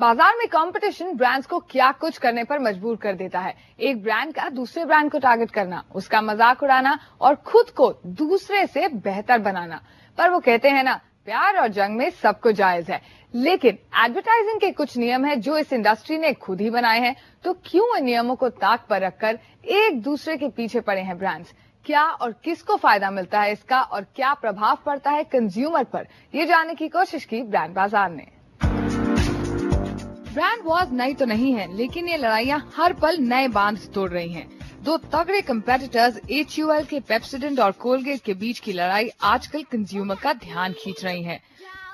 बाजार में competition brands को क्या कुछ करने पर मजबूर कर देता है। एक ब्रांड का दूसरे ब्रांड को टारगेट करना, उसका मजाक उड़ाना और खुद को दूसरे से बेहतर बनाना। पर वो कहते हैं ना, प्यार और जंग में सब कुछ जायज है। लेकिन एडवर्टाइजिंग के कुछ नियम है जो इस इंडस्ट्री ने खुद ही बनाए हैं। तो क्यों इन नियमों को ताक पर रखकर एक दूसरे के पीछे पड़े हैं ब्रांड्स? क्या और किसको फायदा मिलता है इसका, और क्या प्रभाव पड़ता है कंज्यूमर पर, ये जानने की कोशिश की ब्रांड बाजार ने। ब्रांड वॉर नई तो नहीं है, लेकिन ये लड़ाइयां हर पल नए बांध तोड़ रही हैं। दो तगड़े कंपेटिटर्स HUL के पेप्सोडेंट और कोलगेट के बीच की लड़ाई आजकल कंज्यूमर का ध्यान खींच रही है।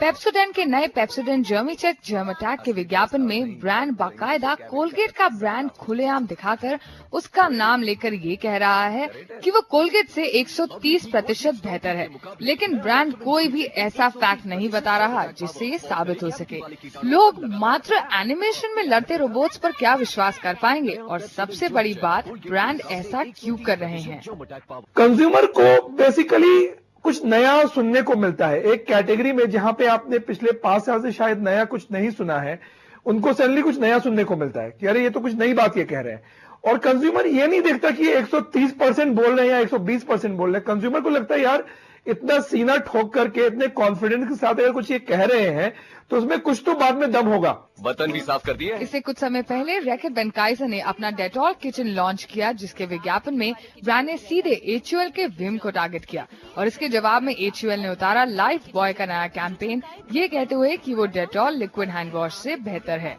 पेप्सोडेंट के नए पेप्सोडेंट जर्मीचेक जर्मटैक के विज्ञापन में ब्रांड बाकायदा कोलगेट का ब्रांड खुलेआम दिखाकर उसका नाम लेकर ये कह रहा है कि वो कोलगेट से 130% बेहतर है। लेकिन ब्रांड कोई भी ऐसा फैक्ट नहीं बता रहा जिससे ये साबित हो सके। लोग मात्र एनिमेशन में लड़ते रोबोट्स पर क्या विश्वास कर पाएंगे? और सबसे बड़ी बात, ब्रांड ऐसा क्यों कर रहे हैं? कंज्यूमर को बेसिकली कुछ नया सुनने को मिलता है। एक कैटेगरी में जहां पे आपने पिछले 5 साल से शायद नया कुछ नहीं सुना है, उनको सडनली कुछ नया सुनने को मिलता है कि अरे ये तो कुछ नई बात ये कह रहे हैं। और कंज्यूमर ये नहीं देखता कि ये 130% बोल रहे हैं या 120% बोल रहे हैं। कंज्यूमर को लगता है यार इतना सीना ठोक करके इतने कॉन्फिडेंस के साथ अगर कुछ ये कह रहे हैं तो उसमें कुछ तो बाद में दम होगा। बर्तन भी साफ कर दिए। इससे कुछ समय पहले रैकेट बेनकाइजर ने अपना डेटॉल किचन लॉन्च किया, जिसके विज्ञापन में ब्रांड ने सीधे HUL के विम को टारगेट किया। और इसके जवाब में HUL ने उतारा लाइफ बॉय का नया कैंपेन, ये कहते हुए कि वो डेटॉल लिक्विड हैंड वॉश से बेहतर है।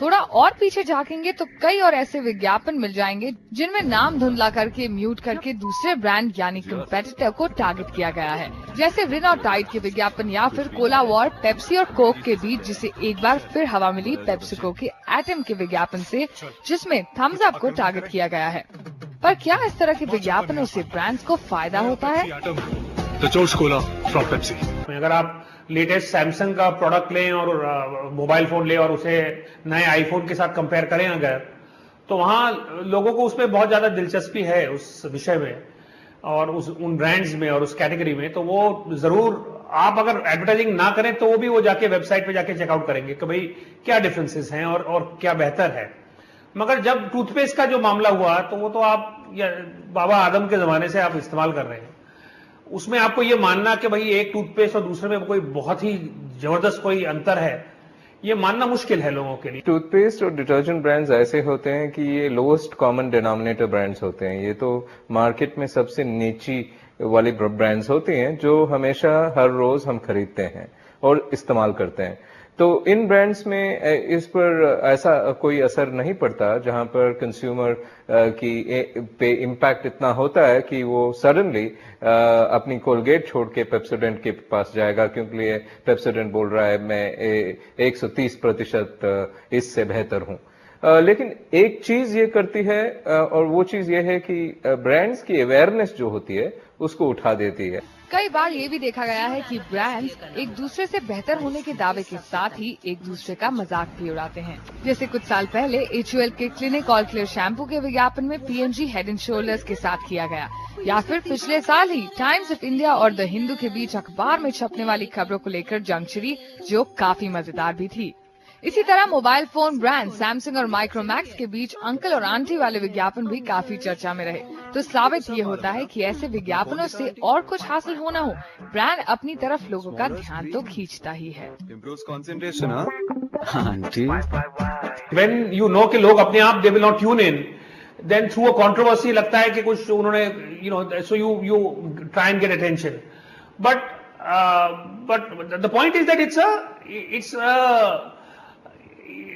थोड़ा और पीछे झांकेंगे तो कई और ऐसे विज्ञापन मिल जाएंगे जिनमें नाम धुंधला करके म्यूट करके दूसरे ब्रांड यानी कंपेटिटर को टारगेट किया गया है, जैसे रिन और टाइड के विज्ञापन या फिर कोला वॉर पेप्सी और कोक के बीच, जिसे एक बार फिर हवा मिली पेप्सिको के एटम के विज्ञापन से, जिसमें थम्स अप को टारगेट किया गया है। पर क्या इस तरह के विज्ञापनों से ब्रांड्स को फायदा होता है? अगर आप लेटेस्ट सैमसंग का प्रोडक्ट लें और मोबाइल फोन लें और उसे नए आईफोन के साथ कंपेयर करें अगर, तो वहां लोगों को उसमें बहुत ज्यादा दिलचस्पी है उस विषय में और उन ब्रांड्स में और उस कैटेगरी में। तो वो जरूर, आप अगर एडवर्टाइजिंग ना करें तो वो जाके वेबसाइट पे जाके चेकआउट करेंगे कि भाई क्या डिफरेंसेस हैं और क्या बेहतर है। मगर जब टूथपेस्ट का जो मामला हुआ तो वो तो आप बाबा आदम के जमाने से आप इस्तेमाल कर रहे हैं, उसमें आपको ये मानना कि भाई एक टूथपेस्ट और दूसरे में कोई बहुत ही जबरदस्त कोई अंतर है, ये मानना मुश्किल है लोगों के लिए। टूथपेस्ट और डिटर्जेंट ब्रांड्स ऐसे होते हैं कि ये लोएस्ट कॉमन डिनोमिनेटर ब्रांड्स होते हैं। ये तो मार्केट में सबसे नीची वाली ब्रांड्स होती हैं जो हमेशा हर रोज हम खरीदते हैं और इस्तेमाल करते हैं। तो इन ब्रांड्स में इस पर ऐसा कोई असर नहीं पड़ता जहां पर कंज्यूमर की पे इम्पैक्ट इतना होता है कि वो सडनली अपनी कोलगेट छोड़ के पेप्सोडेंट के पास जाएगा, क्योंकि ये पेप्सोडेंट बोल रहा है मैं 130% इससे बेहतर हूं। लेकिन एक चीज ये करती है और वो चीज ये है कि ब्रांड्स की अवेयरनेस जो होती है उसको उठा देती है। कई बार ये भी देखा गया है कि ब्रांड्स एक दूसरे से बेहतर होने के दावे के साथ ही एक दूसरे का मजाक भी उड़ाते हैं। जैसे कुछ साल पहले HUL के क्लिनिक ऑल क्लियर शैम्पू के विज्ञापन में PNG हेड एंड शोल्डर्स के साथ किया गया, या फिर पिछले साल ही टाइम्स ऑफ इंडिया और द हिंदू के बीच अखबार में छपने वाली खबरों को लेकर जंग छिड़ी, जो काफी मजेदार भी थी। इसी तरह मोबाइल फोन ब्रांड सैमसंग और माइक्रोमैक्स के बीच अंकल और आंटी वाले विज्ञापन भी काफी चर्चा में रहे। तो साबित ये होता है कि ऐसे विज्ञापनों से और कुछ हासिल होना हो, ब्रांड अपनी तरफ लोगों का ध्यान तो खींचता ही है। When you know कि लोग अपने आप they will not tune in, then through a controversy लगता है कि कुछ उन्होंने so you try and get attention, but the point is that it's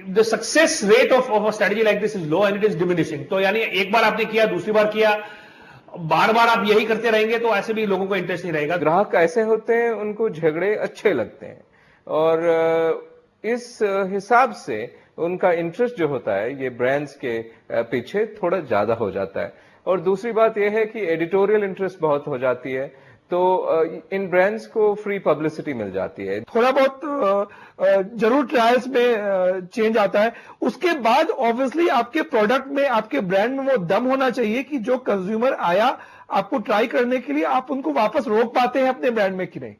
the success rate of a strategy like this is low and it is diminishing. तो यानी एक बार आपने किया, दूसरी बार किया, बार बार आप यही करते रहेंगे तो ऐसे भी लोगों को इंटरेस्ट नहीं रहेगा। ग्राहक ऐसे होते हैं, उनको झगड़े अच्छे लगते हैं और इस हिसाब से उनका इंटरेस्ट जो होता है ये ब्रांड्स के पीछे थोड़ा ज्यादा हो जाता है। और दूसरी बात यह है कि एडिटोरियल इंटरेस्ट बहुत हो जाती है, तो इन ब्रांड्स को फ्री पब्लिसिटी मिल जाती है। थोड़ा बहुत जरूर ट्रायल्स में चेंज आता है, उसके बाद ऑब्वियसली आपके प्रोडक्ट में, आपके ब्रांड में वो दम होना चाहिए कि जो कंज्यूमर आया आपको ट्राई करने के लिए, आप उनको वापस रोक पाते हैं अपने ब्रांड में कि नहीं।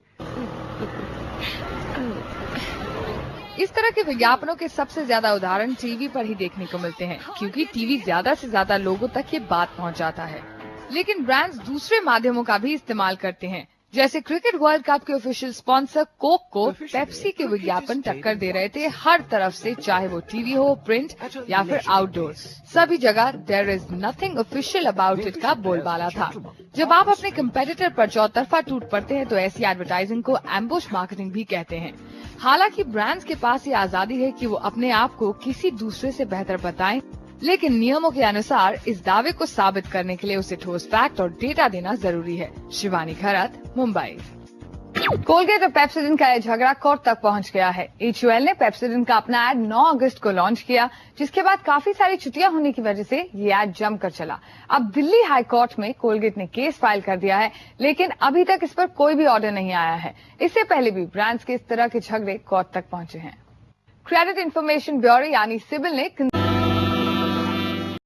इस तरह के विज्ञापनों के सबसे ज्यादा उदाहरण टीवी पर ही देखने को मिलते हैं, क्योंकि टीवी ज्यादा से ज्यादा लोगों तक ये बात पहुंचाता है। लेकिन ब्रांड्स दूसरे माध्यमों का भी इस्तेमाल करते हैं, जैसे क्रिकेट वर्ल्ड कप के ऑफिशियल स्पॉन्सर कोक को पेप्सी के विज्ञापन टक्कर दे रहे थे हर तरफ से, चाहे वो टीवी हो, प्रिंट या फिर आउटडोर। सभी जगह there is nothing official about it का बोलबाला था। जब आप अपने कंपेटिटर पर चौतरफा टूट पड़ते हैं तो ऐसी एडवर्टाइजिंग को एम्बुश मार्केटिंग भी कहते हैं। हालांकि ब्रांड्स के पास ये आजादी है कि वो अपने आप को किसी दूसरे से बेहतर बताएं, लेकिन नियमों के अनुसार इस दावे को साबित करने के लिए उसे ठोस फैक्ट और डेटा देना जरूरी है। शिवानी खरत, मुंबई। कोलगेट और पेप्सोडेंट का यह झगड़ा कोर्ट तक पहुंच गया है। HUL ने पेप्सोडेंट का अपना ऐड 9 अगस्त को लॉन्च किया, जिसके बाद काफी सारी छुट्टियां होने की वजह से ये ऐड जमकर चला। अब दिल्ली हाई कोर्ट में कोलगेट ने केस फाइल कर दिया है, लेकिन अभी तक इस पर कोई भी ऑर्डर नहीं आया है। इससे पहले भी ब्रांड्स के इस तरह के झगड़े कोर्ट तक पहुंचे हैं। क्रेडिट इंफॉर्मेशन ब्यूरो यानी सिबिल ने